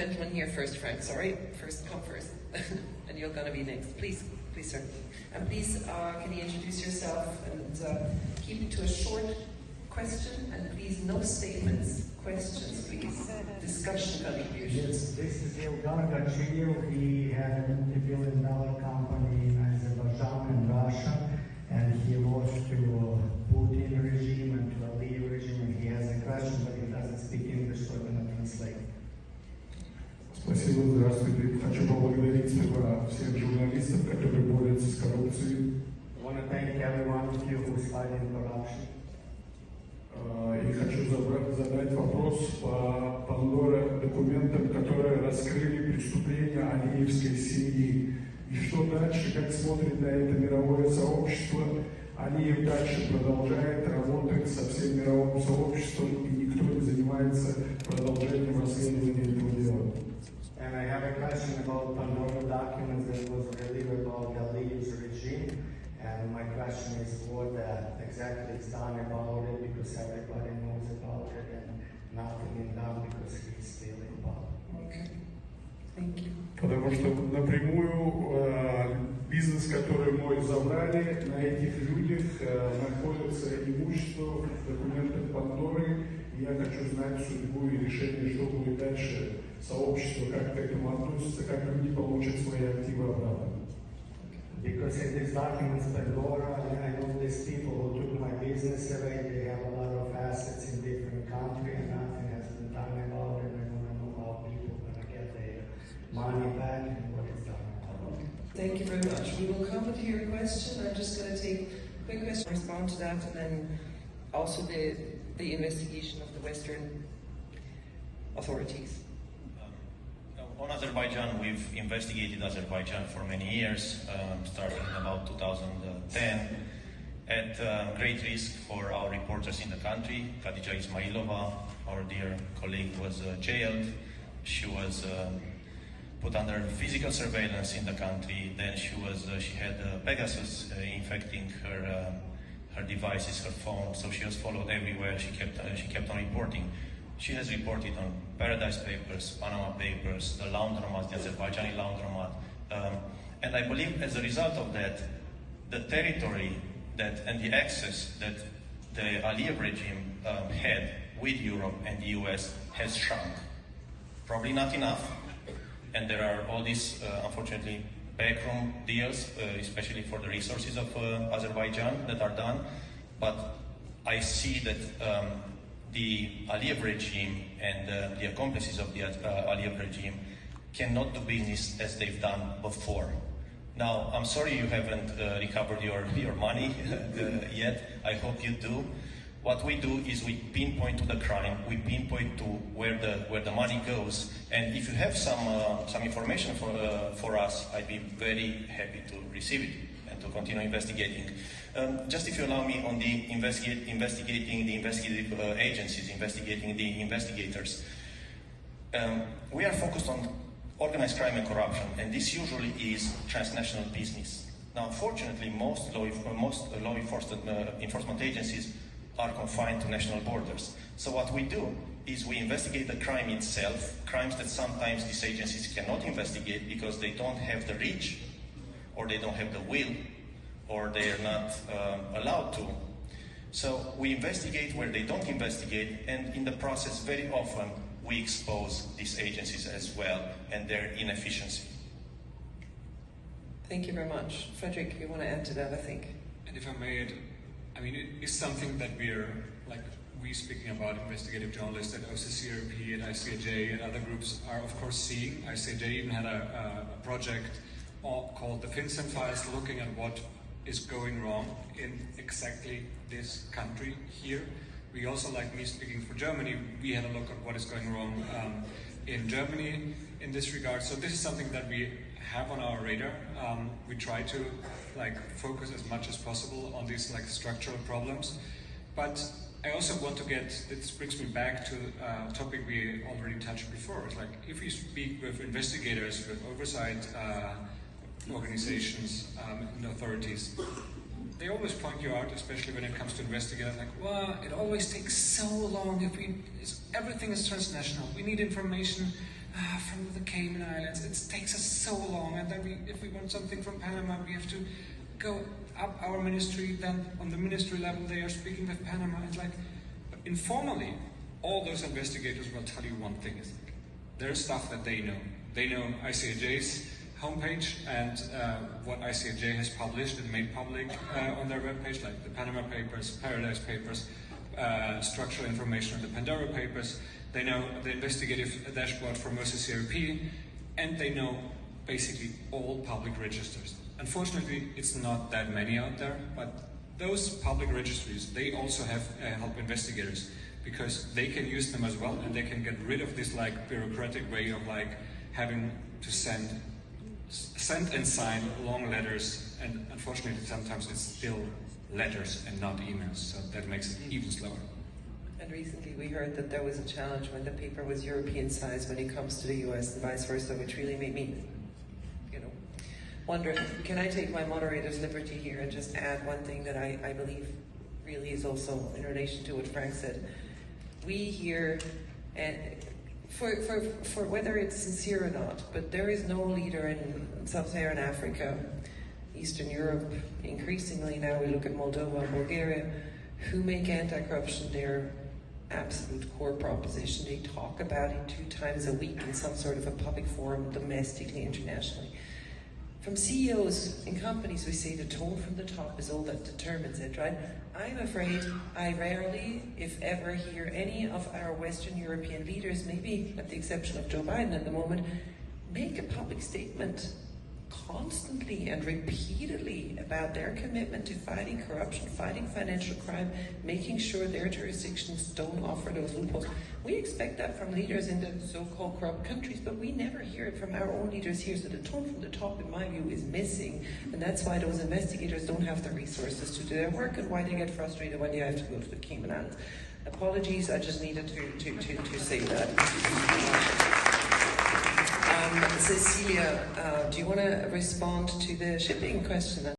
Gentleman here first, Frank. Sorry, first come first, and you're going to be next. Please, sir. And please, can you introduce yourself and keep it to a short question, and please, no statements, questions, please. Discussion contributions. Yes, this is Ilgar Hajiyev. He had a multi-billion-dollar company in Azerbaijan and Russia, and he lost to Putin regime and to Aliev regime. And he has a question, but he doesn't speak English, so I'm going to translate. Спасибо, здравствуйте. Хочу поблагодарить всех журналистов, которые борются с коррупцией. I want to thank every one of you who's fighting corruption. И хочу задать вопрос по Пандоре документам, которые раскрыли преступления алиевской семьи. И что дальше, как смотрит на это мировое сообщество? Алиев дальше продолжает работать со всем мировым сообществом, и никто не занимается продолжением расследования этого дела. And I have a question about Pandora documents that was released about the Aliev's regime. And my question is what exactly is done about it, because everybody knows about it and nothing is done because he's still in power. Okay. Thank you. Потому что напрямую бизнес, который мой забрали, на этих людях находится имущество, документы Пандоры. И я хочу знать судьбу и решение, что будет дальше. Сообщество как к этому относится, как люди получат свои активы обратно. Because in these documents, Pandora, I know these people who took my business away, they have a lot of assets in different countries and nothing has been done about it. I want to know how people are going to get their money back and what is done about it. Thank you very much. We will come to your question. I'm just going to take a quick question, respond to that, and then also the investigation of the Western authorities. On Azerbaijan, we've investigated Azerbaijan for many years, starting in about 2010, at great risk for our reporters in the country. Khadija Ismailova, our dear colleague, was jailed. She was put under physical surveillance in the country. Then she had Pegasus infecting her devices, her phone, so she was followed everywhere. She kept on reporting. She has reported on Paradise Papers, Panama Papers, the laundromat, the Azerbaijani laundromat. And I believe as a result of that, the territory and the access that the Aliev regime had with Europe and the US has shrunk. Probably not enough. And there are all these, unfortunately, backroom deals, especially for the resources of Azerbaijan that are done. But I see that the Aliev regime and the accomplices of the Aliev regime cannot do business as they've done before. Now, I'm sorry you haven't recovered your money yet. I hope you do. What we do is we pinpoint to the crime, we pinpoint to where the money goes, and if you have some information for us, I'd be very happy to receive it and to continue investigating. Just if you allow me on the investigating the investigative agencies, investigating the investigators. We are focused on organized crime and corruption, and this usually is transnational business. Now, unfortunately, most law enforcement agencies are confined to national borders. So what we do is we investigate the crime itself, crimes that sometimes these agencies cannot investigate because they don't have the reach, or they don't have the will, or they are not allowed to. So we investigate where they don't investigate, and in the process, very often, we expose these agencies as well and their inefficiency. Thank you very much. Frederick, you want to add to that, I think? And if I may add, I mean, it is something that we speaking about investigative journalists at OCCRP, at ICAJ, and other groups are of course seeing. ICAJ even had a project called the FinCEN Files, looking at what is going wrong in exactly this country here. We also, like me speaking for Germany, we had a look at what is going wrong in Germany in this regard. So this is something that we have on our radar. We try to focus as much as possible on these structural problems. But I also want to this brings me back to a topic we already touched before. It's if you speak with investigators, with oversight organizations and authorities, they always point you out, especially when it comes to investigators, it always takes so long. Everything is transnational. We need information from the Cayman Islands, it takes us so long, and then if we want something from Panama, we have to go up our ministry, then on the ministry level they are speaking with Panama. It's like, informally, all those investigators will tell you one thing, is there's stuff that they know. They know ICAJ's homepage and what ICAJ has published and made public on their webpage, like the Panama Papers, Paradise Papers, structural information on the Pandora Papers. They know the investigative dashboard from OCCRP, and they know basically all public registers. Unfortunately, it's not that many out there, but those public registries, they also have help investigators, because they can use them as well, and they can get rid of this like bureaucratic way of like having to send and sign long letters, and unfortunately sometimes it's still letters and not emails, so that makes it even slower. And recently we heard that there was a challenge when the paper was European size when it comes to the US and vice versa, which really made me, wonder, can I take my moderator's liberty here and just add one thing that I believe really is also in relation to what Frank said. We hear, and for whether it's sincere or not, but there is no leader in Sub-Saharan Africa, Eastern Europe, increasingly now we look at Moldova and Bulgaria, who make anti-corruption their absolute core proposition. They talk about it 2 times a week in some sort of a public forum, domestically, internationally. From CEOs in companies, we say the tone from the top is all that determines it, right? I'm afraid I rarely, if ever, hear any of our Western European leaders, maybe at the exception of Joe Biden at the moment, make a public statement constantly and repeatedly about their commitment to fighting corruption, fighting financial crime, making sure their jurisdictions don't offer those loopholes. We expect that from leaders in the so-called corrupt countries, but we never hear it from our own leaders here. So the tone from the top, in my view, is missing, and that's why those investigators don't have the resources to do their work, and why they get frustrated when they have to go to the Cayman Islands. Apologies, I just needed to say that. Cecilia, do you want to respond to the shipping question?